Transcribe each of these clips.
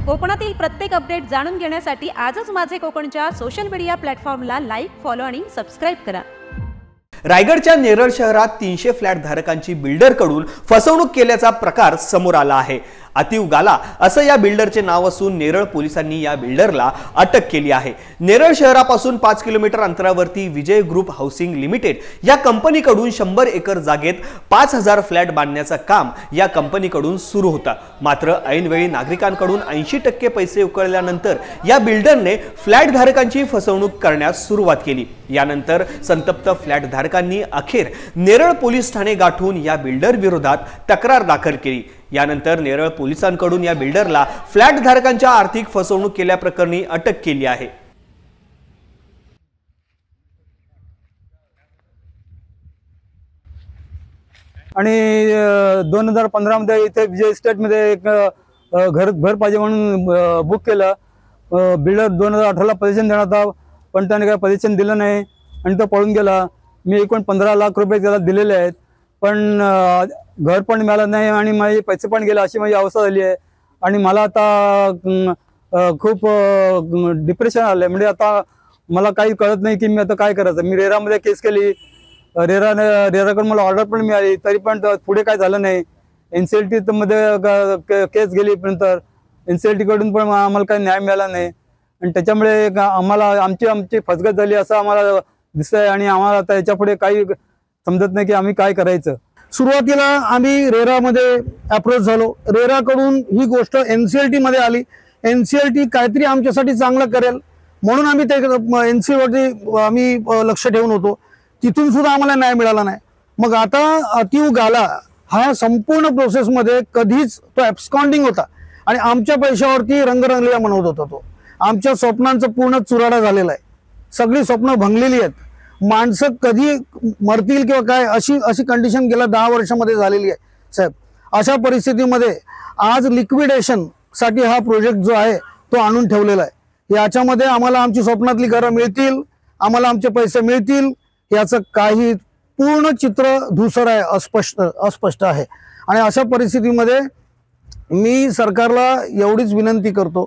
कोकणातील प्रत्येक अपडेट जाणून घेण्यासाठी आजच माझे कोकणच्या सोशल मीडिया प्लॅटफॉर्मला लाईक, फॉलो आणि सबस्क्राइब करा। रायगडच्या नेरळ शहरात 300 फ्लॅट धारकांची बिल्डरकडून फसवणूक केल्याचा प्रकार समोर आला आहे। अतिव गाला असं या बिल्डरचे नाव असून नेरळ पोलिसांनी या बिल्डरला अटक केली आहे। नेरळ शहरापासून 5 किलोमीटर अंतरावरती विजय ग्रुप हाऊसिंग लिमिटेड या कंपनीकडून 100 एकर जागेत 5000 फ्लॅट बांधण्याचं काम या कंपनीकडून सुरू होतं। मात्र ऐनवेळी नागरिकांकडून 80% पैसे उकळल्यानंतर या बिल्डरने फ्लॅट धारकांची फसवणूक करण्यास सुरुवात केली। यानंतर संतप्त फ्लॅट धारकांनी अखेर नेरळ पोलीस ठाणे गाठून या बिल्डर विरोधात तक्रार दाखल केली। यानंतर नेरळ पोलिसांकडून या बिल्डरला फ्लॅट धारकांच्या आर्थिक फसवणूक केल्याप्रकरणी अटक केली आहे। आणि 2015 मध्ये इथे विजय इस्टेट मध्ये एक घर पाहिजे म्हणून बुक केलं। बिल्डर 2018 ला पोझिशन देणार होता, पण त्याने काय पोझिशन दिलं नाही आणि तो पळून गेला। मी एकूण 15 लाख रुपये त्याला दिलेले आहेत, पण घर पण मिळालं नाही आणि माझे पैसे पण गेले, अशी माझी अवस्था झाली आहे। आणि मला आता खूप डिप्रेशन आलंय। म्हणजे आता मला काही कळत नाही की मी आता काय करायचं। मी रेरामध्ये केस केली, रेराकडून मला ऑर्डर पण मिळाली, तरी पण पुढे काय झालं नाही। NCLT मध्ये केस गेली, नंतर NCLT कडून पण आम्हाला काही न्याय मिळाला नाही आणि त्याच्यामुळे आम्हाला आमची फसगत झाली असं आम्हाला दिसतंय आणि आम्हाला आता याच्या पुढे काही समजत नाही की आम्ही काय करायचं। सुरुवातीला आम्ही रेरामध्ये अप्रोच झालो, रेराकडून ही गोष्ट NCLT मध्ये आली। NCLT काहीतरी आमच्यासाठी चांगलं करेल म्हणून आम्ही ते NCLT आम्ही लक्ष ठेवून होतो, तिथून सुद्धा आम्हाला न्याय मिळाला नाही। मग आता अतिव गाला हा संपूर्ण प्रोसेसमध्ये कधीच तो ॲब्स्कॉन्डिंग होता आणि आमच्या पैशावरती रंगरंगलेला म्हणत होता। तो आमच्या स्वप्नांचा पूर्ण चुराडा झालेला आहे, सगळी स्वप्न भंगलेली आहेत। माणसं कधी मरतील किंवा काय अशी कंडिशन गेल्या 10 वर्षामध्ये झालेली आहे साहेब। अशा परिस्थितीमध्ये आज लिक्विडेशन साठी हा प्रोजेक्ट जो आहे तो आणून ठेवलेला आहे। याच्यामध्ये आम्हाला आमची स्वप्नातली घरं मिळतील, आम्हाला आमचे पैसे मिळतील, याचं काही पूर्ण चित्र धूसर आहे, अस्पष्ट आहे। आणि अशा परिस्थितीमध्ये मी सरकारला एवढीच विनंती करतो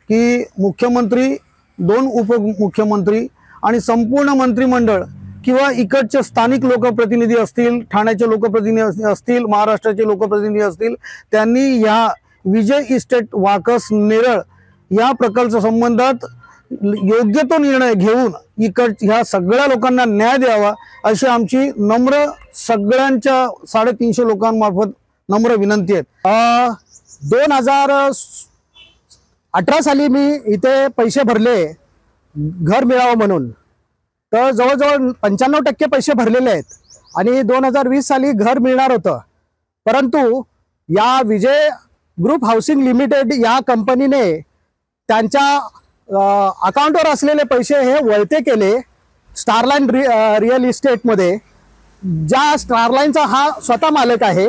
की मुख्यमंत्री, 2 उपमुख्यमंत्री आणि संपूर्ण मंत्रिमंडळ किंवा इकडचे स्थानिक लोकप्रतिनिधी असतील, ठाण्याचे लोकप्रतिनिधी असतील, महाराष्ट्राचे लोकप्रतिनिधी असतील, त्यांनी या विजय इस्टेट वाकस नेरळ या प्रकल्पाच्या संबंधात योग्य तो निर्णय घेऊन ह्या सगळ्या लोकांना न्याय द्यावा अशी आमची नम्र सगळ्यांच्या 350 लोकांमार्फत नम्र विनंती आहे। 2018 साली मी इथे पैसे भरले घर मिळावं म्हणून, तर जवळजवळ 95% पैसे भरलेले आहेत आणि 2020 साली घर मिळणार होतं। परंतु या विजय ग्रुप हाऊसिंग लिमिटेड या कंपनीने त्यांच्या अकाउंटवर असलेले पैसे हे वळते केले स्टारलाइन रिअल इस्टेटमध्ये, ज्या स्टारलाइनचा हा स्वतः मालक आहे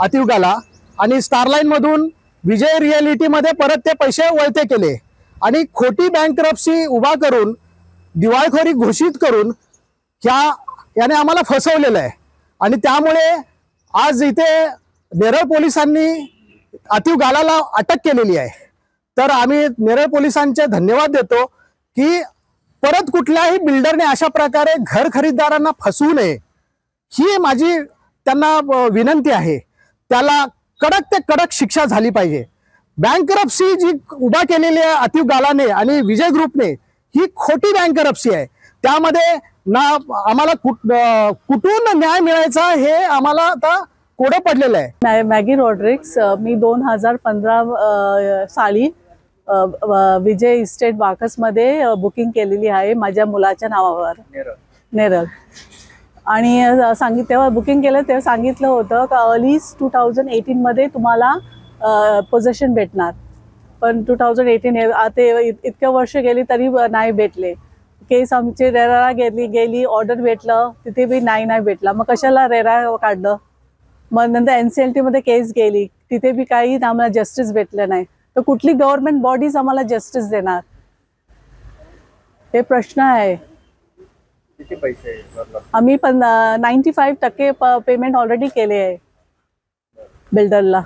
अतिव गाला, आणि स्टारलाइनमधून विजय रिअलिटीमध्ये परत ते पैसे वळते केले आणि खोटी बँकरप्सी उभा करून दिवाळखोरी घोषित करून याने आम्हाला फसवलेलं आहे। आणि त्यामुळे आज इथे नेरळ पोलिसांनी अतिव गालाला अटक केलेली आहे। तर आम्ही नेरळ पोलिसांचे धन्यवाद देतो की परत कुठल्याही बिल्डरने अशा प्रकारे घर खरीददारांना फसवू नये, ही माझी त्यांना विनंती आहे। त्याला कडक ते कडक शिक्षा झाली पाहिजे। बँकरप्सी जी उभा केलेली आहे अतिव गालाने आणि विजय ग्रुपने, ही खोटी बँकरप्सी आहे। त्यामध्ये ना आम्हाला कुठून न्याय मिळायचा हे आम्हाला आता कोडं पडलेलं आहे। मॅगी रॉड्रिक्स, मी 2015 साली विजय इस्टेट वाकसमध्ये बुकिंग केलेली आहे माझ्या मुलाच्या नावावर नेरळ। आणि तेव्हा बुकिंग केलं तेव्हा सांगितलं होतं का अर्ली 2018 मध्ये तुम्हाला पोझिशन भेटणार, पण 2018 आता इतक्या वर्ष गेली तरी नाही भेटले। केस आमची रेराला गेली, ऑर्डर भेटलं, तिथे बी नाही भेटला। मग कशाला रेरा काढलं? मग नंतर NCLT मध्ये केस गेली, तिथे बी काही आम्हाला जस्टिस भेटलं नाही। तर कुठली गव्हर्नमेंट बॉडीज आम्हाला जस्टिस देणार, हे प्रश्न आहे। किती पैसे आम्ही 95% पेमेंट ऑलरेडी केले आहे बिल्डरला।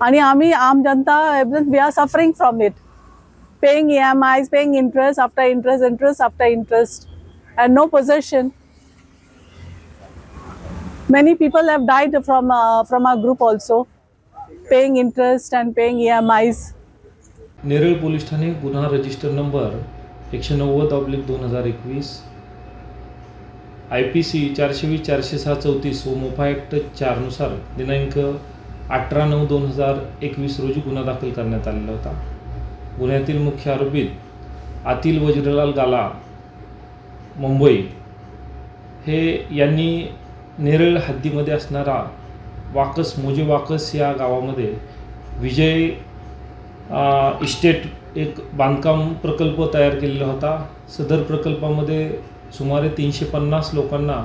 आणि आम्ही आम जनता we are suffering from it, paying EMIs, paying interest after interest, interest after interest, and no possession. Many people have died from our group also, paying interest and paying EMIs. Neral police Thane गुन्हा register number 190/2021 IPC 420-406-34 व MOFA act 4 नुसार दिनांक 18/9/2021 रोजी गुन्हा दाखल करण्यात आलेला होता. गुन्ह्यातील मुख्य आरोपीत आतिल वज्रलाल गाला मुंबई हे यांनी नेरळ हद्दीमध्ये असणारा मोजे वाकस या गावामध्ये विजय इस्टेट एक बांधकाम प्रकल्प तयार केलेला होता. सदर प्रकल्पामध्ये सुमारे 350 लोकांना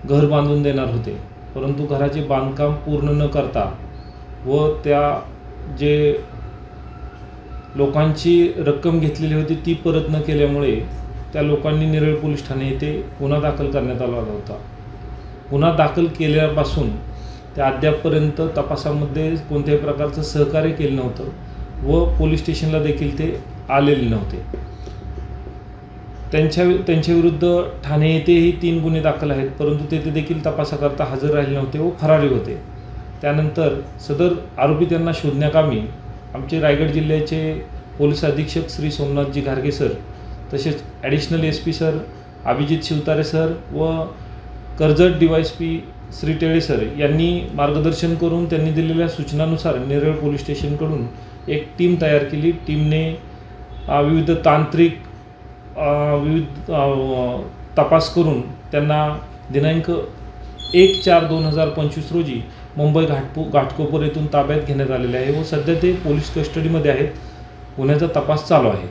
घर बांधून देणार होते, परंतु घराचे बांधकाम पूर्ण न करता व त्या जे लोकांची रक्कम घेतलेली होती ती परत न केल्यामुळे त्या लोकांनी नेरळ पोलीस ठाणे येथे गुन्हा दाखल करण्यात आला होता. गुन्हा दाखल केल्यापासून ते अद्यापपर्यंत तपासामध्ये कोणत्याही प्रकारचं सहकार्य केलं नव्हतं व पोलीस स्टेशनला देखील ते आलेले नव्हते. त्यांच्याविरुद्ध ठाणे येथेही 3 गुन्हे दाखल आहेत, परंतु तेथे देखील तपासाकरता हजर राहिले नव्हते व फरारी होते. त्यानंतर सदर आरोपी त्यांना शोधण्याकामी आमचे रायगड जिल्ह्याचे पोलीस अधीक्षक श्री सोमनाथजी घारगे सर, तसेच additional SP sir Abhijit Shivtare sir व कर्जत DYSP श्री टेळे सर यांनी मार्गदर्शन करून त्यांनी दिलेल्या सूचनानुसार नेरळ पोलीस स्टेशनकडून एक टीम तयार केली. टीमने विविध तांत्रिक तपास करून त्यांना दिनांक 1/4/2025 रोजी मुंबई घाटकोपर येथून ताब्यात घेण्यात आलेले आहे व सध्या ते पोलीस कस्टडीमध्ये आहेत. गुन्ह्याचा तपास चालू आहे.